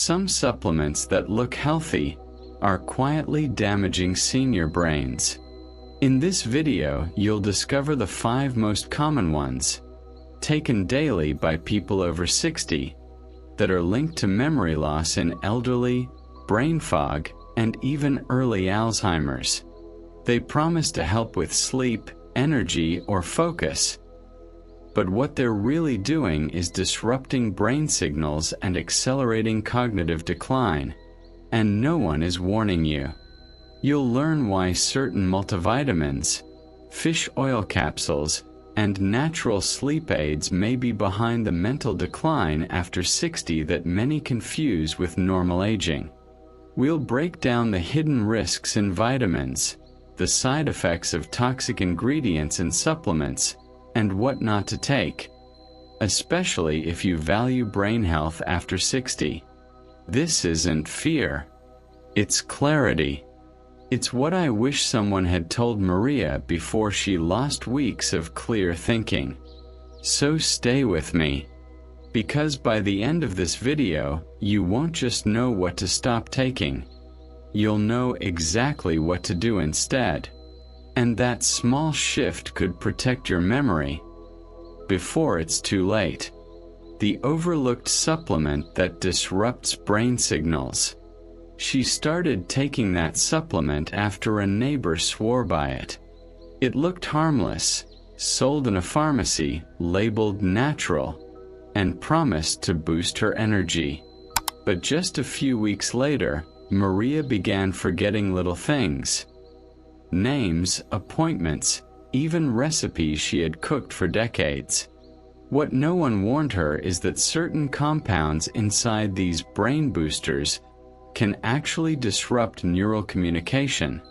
Some supplements that look healthy are quietly damaging senior brains. In this video, you'll discover the 5 most common ones, taken daily by people over 60, that are linked to memory loss in elderly, brain fog, and even early Alzheimer's. They promise to help with sleep, energy, or focus. But what they're really doing is disrupting brain signals and accelerating cognitive decline, and no one is warning you. You'll learn why certain multivitamins, fish oil capsules, and natural sleep aids may be behind the mental decline after 60 that many confuse with normal aging. We'll break down the hidden risks in vitamins, the side effects of toxic ingredients in supplements, and what not to take, especially if you value brain health after 60. This isn't fear. It's clarity. It's what I wish someone had told Maria before she lost weeks of clear thinking. So stay with me, because by the end of this video, you won't just know what to stop taking. You'll know exactly what to do instead. And that small shift could protect your memory before it's too late. The overlooked supplement that disrupts brain signals. She started taking that supplement after a neighbor swore by it. It looked harmless, sold in a pharmacy, labeled natural, and promised to boost her energy. But just a few weeks later, Maria began forgetting little things. Names, appointments, even recipes she had cooked for decades. What no one warned her is that certain compounds inside these brain boosters can actually disrupt neural communication,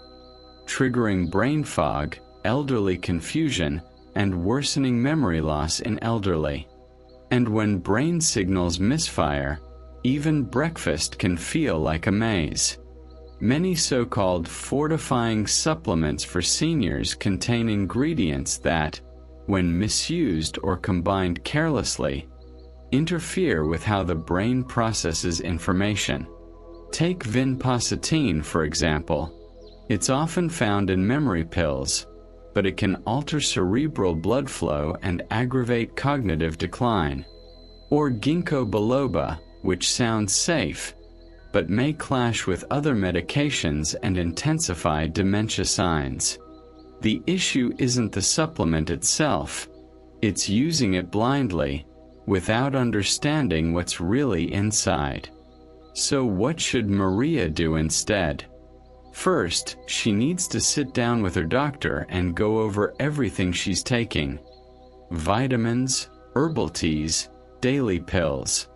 triggering brain fog, elderly confusion, and worsening memory loss in elderly. And when brain signals misfire, even breakfast can feel like a maze. Many so-called fortifying supplements for seniors contain ingredients that, when misused or combined carelessly, interfere with how the brain processes information. Take vinpocetine, for example. It's often found in memory pills, but it can alter cerebral blood flow and aggravate cognitive decline. Or ginkgo biloba, which sounds safe, but may clash with other medications and intensify dementia signs. The issue isn't the supplement itself, it's using it blindly, without understanding what's really inside. So what should Maria do instead? First, she needs to sit down with her doctor and go over everything she's taking. Vitamins, herbal teas, daily pills.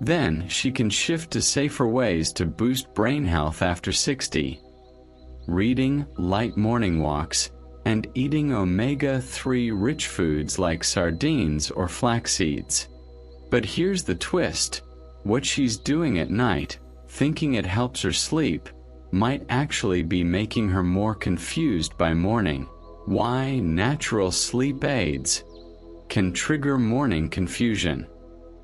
Then, she can shift to safer ways to boost brain health after 60. Reading, light morning walks, and eating omega-3 rich foods like sardines or flax seeds. But here's the twist. What she's doing at night, thinking it helps her sleep, might actually be making her more confused by morning. Why natural sleep aids can trigger morning confusion.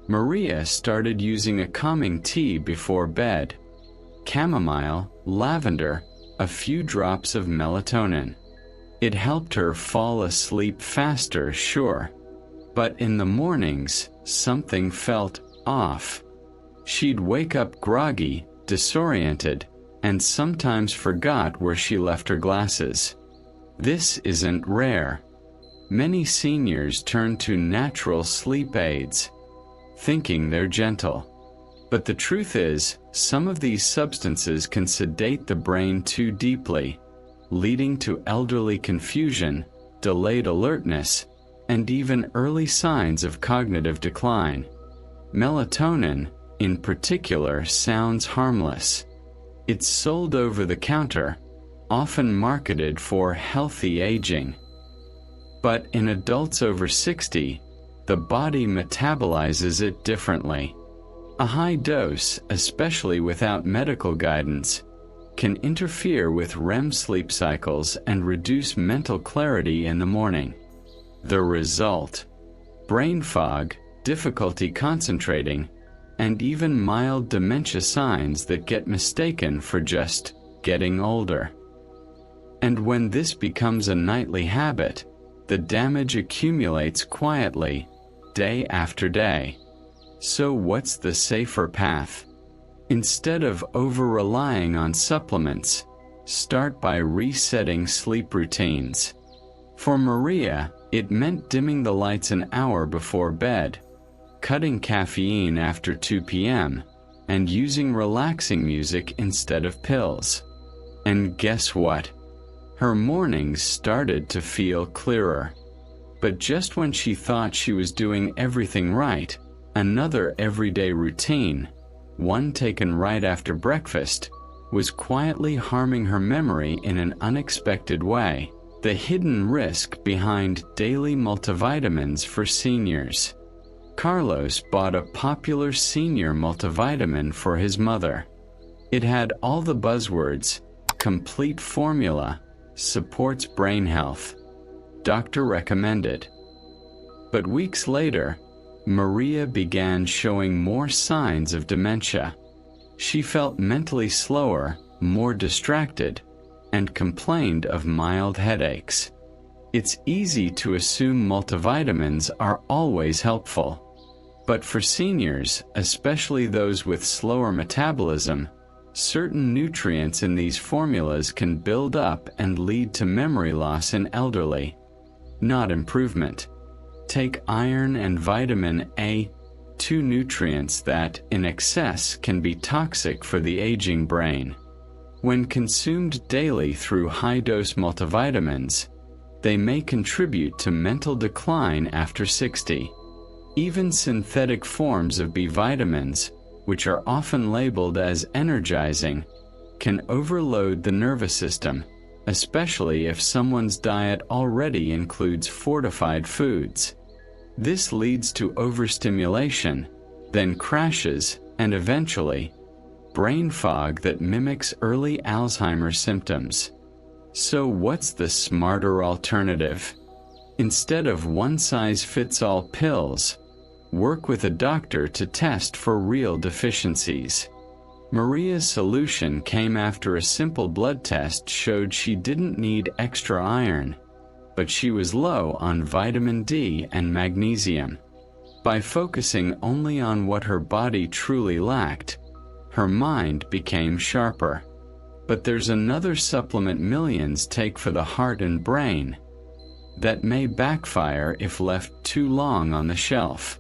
Maria started using a calming tea before bed. Chamomile, lavender, a few drops of melatonin. It helped her fall asleep faster, sure. But in the mornings, something felt off. She'd wake up groggy, disoriented, and sometimes forgot where she left her glasses. This isn't rare. Many seniors turn to natural sleep aids, thinking they're gentle. But the truth is, some of these substances can sedate the brain too deeply, leading to elderly confusion, delayed alertness, and even early signs of cognitive decline. Melatonin, in particular, sounds harmless. It's sold over the counter, often marketed for healthy aging. But in adults over 60, the body metabolizes it differently. A high dose, especially without medical guidance, can interfere with REM sleep cycles and reduce mental clarity in the morning. The result: brain fog, difficulty concentrating, and even mild dementia signs that get mistaken for just getting older. And when this becomes a nightly habit, the damage accumulates quietly, day after day. So what's the safer path? Instead of over-relying on supplements, start by resetting sleep routines. For Maria, it meant dimming the lights an hour before bed, cutting caffeine after 2 p.m., and using relaxing music instead of pills. And guess what? Her mornings started to feel clearer. But just when she thought she was doing everything right, another everyday routine, one taken right after breakfast, was quietly harming her memory in an unexpected way. The hidden risk behind daily multivitamins for seniors. Carlos bought a popular senior multivitamin for his mother. It had all the buzzwords: complete formula, supports brain health, doctor recommended. But weeks later, Maria began showing more signs of dementia. She felt mentally slower, more distracted, and complained of mild headaches. It's easy to assume multivitamins are always helpful. But for seniors, especially those with slower metabolism, certain nutrients in these formulas can build up and lead to memory loss in elderly, not improvement. Take iron and vitamin A, two nutrients that, in excess, can be toxic for the aging brain. When consumed daily through high-dose multivitamins, they may contribute to mental decline after 60. Even synthetic forms of B vitamins, which are often labeled as energizing, can overload the nervous system, especially if someone's diet already includes fortified foods. This leads to overstimulation, then crashes, and eventually, brain fog that mimics early Alzheimer's symptoms. So what's the smarter alternative? Instead of one-size-fits-all pills, work with a doctor to test for real deficiencies. Maria's solution came after a simple blood test showed she didn't need extra iron, but she was low on vitamin D and magnesium. By focusing only on what her body truly lacked, her mind became sharper. But there's another supplement millions take for the heart and brain that may backfire if left too long on the shelf.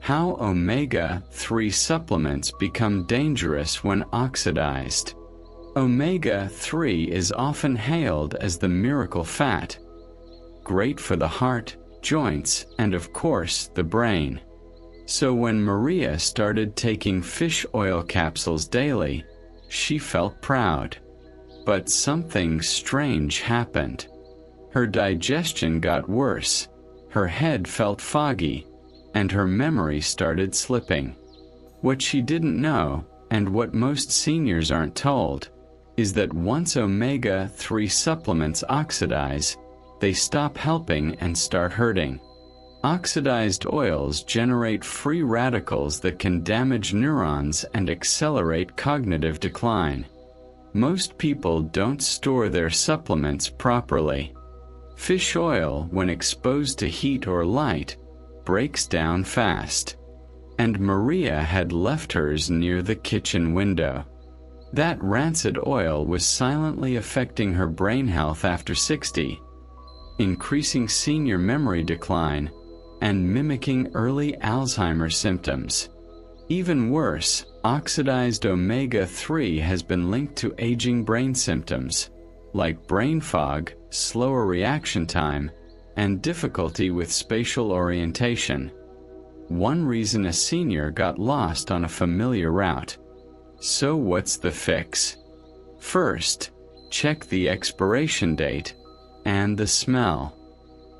How omega-3 supplements become dangerous when oxidized. Omega-3 is often hailed as the miracle fat, great for the heart, joints, and of course, the brain. So when Maria started taking fish oil capsules daily, she felt proud. But something strange happened. Her digestion got worse, her head felt foggy, and her memory started slipping. What she didn't know, and what most seniors aren't told, is that once omega-3 supplements oxidize, they stop helping and start hurting. Oxidized oils generate free radicals that can damage neurons and accelerate cognitive decline. Most people don't store their supplements properly. Fish oil, when exposed to heat or light, breaks down fast. And Maria had left hers near the kitchen window. That rancid oil was silently affecting her brain health after 60, increasing senior memory decline, and mimicking early Alzheimer's symptoms. Even worse, oxidized omega-3 has been linked to aging brain symptoms, like brain fog, slower reaction time, and difficulty with spatial orientation. One reason a senior got lost on a familiar route. So what's the fix? First, check the expiration date and the smell.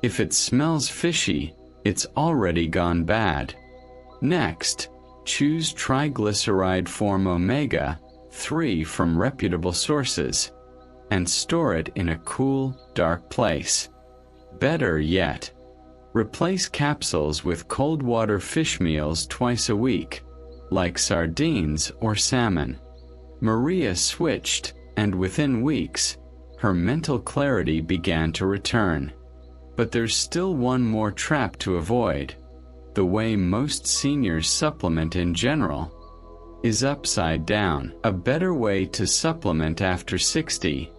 If it smells fishy, it's already gone bad. Next, choose triglyceride form omega-3 from reputable sources and store it in a cool, dark place. Better yet, replace capsules with cold water fish meals twice a week. like sardines or salmon. Maria switched, and within weeks, her mental clarity began to return. But there's still one more trap to avoid. The way most seniors supplement in general is upside down. A better way to supplement after 60.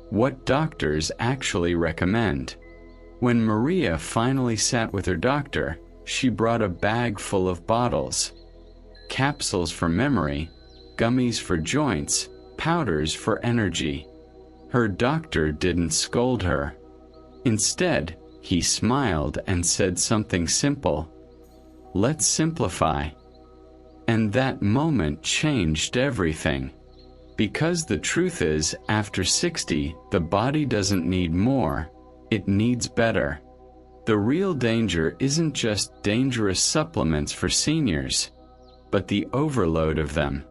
What doctors actually recommend. When Maria finally sat with her doctor, she brought a bag full of bottles. Capsules for memory, gummies for joints, powders for energy. Her doctor didn't scold her. Instead, he smiled and said something simple. Let's simplify. And that moment changed everything. Because the truth is, after 60, the body doesn't need more, it needs better. The real danger isn't just dangerous supplements for seniors, but the overload of them.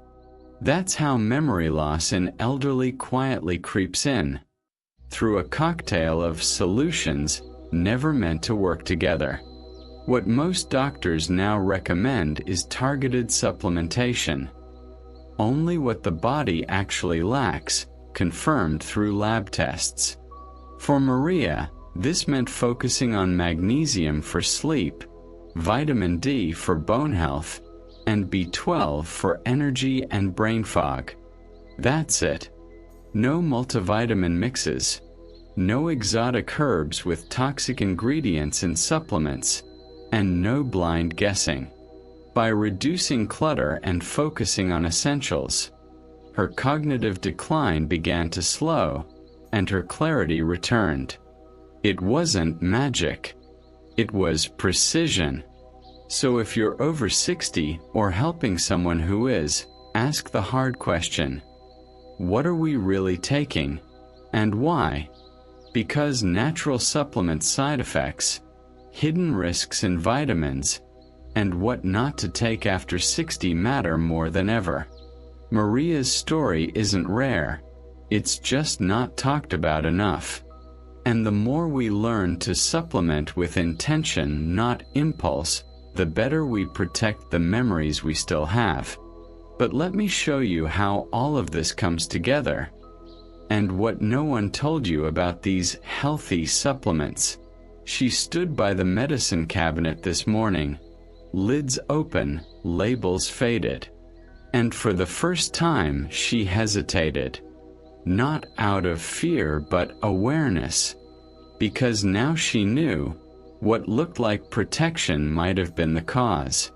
That's how memory loss in elderly quietly creeps in, through a cocktail of solutions never meant to work together. What most doctors now recommend is targeted supplementation. Only what the body actually lacks, confirmed through lab tests. For Maria, this meant focusing on magnesium for sleep, vitamin D for bone health, and B12 for energy and brain fog. That's it. No multivitamin mixes. No exotic herbs with toxic ingredients in supplements, and no blind guessing. By reducing clutter and focusing on essentials, her cognitive decline began to slow, and her clarity returned. It wasn't magic. It was precision. So if you're over 60 or helping someone who is, ask the hard question. What are we really taking? And why? Because natural supplement side effects, hidden risks in vitamins, and what not to take after 60 matter more than ever. Maria's story isn't rare. It's just not talked about enough. And the more we learn to supplement with intention, not impulse, the better we protect the memories we still have. But let me show you how all of this comes together, and what no one told you about these healthy supplements. She stood by the medicine cabinet this morning, lids open, labels faded. And for the first time, she hesitated. Not out of fear, but awareness. Because now she knew what looked like protection might have been the cause.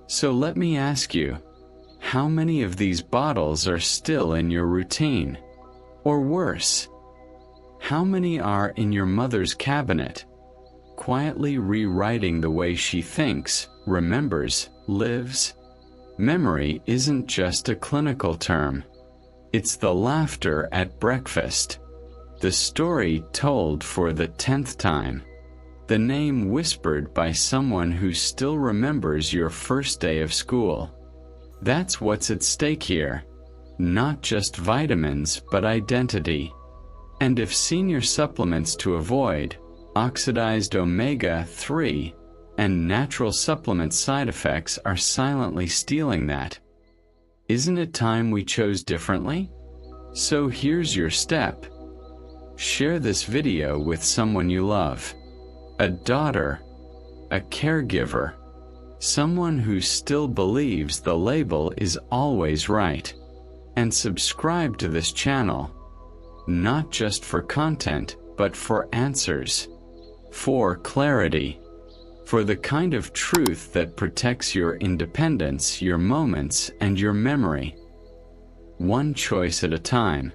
So let me ask you, how many of these bottles are still in your routine? Or worse, how many are in your mother's cabinet, quietly rewriting the way she thinks, remembers, lives? Memory isn't just a clinical term. It's the laughter at breakfast, the story told for the 10th time, the name whispered by someone who still remembers your first day of school. That's what's at stake here. Not just vitamins, but identity. And if senior supplements to avoid, oxidized omega-3, and natural supplement side effects are silently stealing that, isn't it time we chose differently? So here's your step. Share this video with someone you love. A daughter, a caregiver, someone who still believes the label is always right. And subscribe to this channel, not just for content, but for answers, for clarity, for the kind of truth that protects your independence, your moments, and your memory. One choice at a time.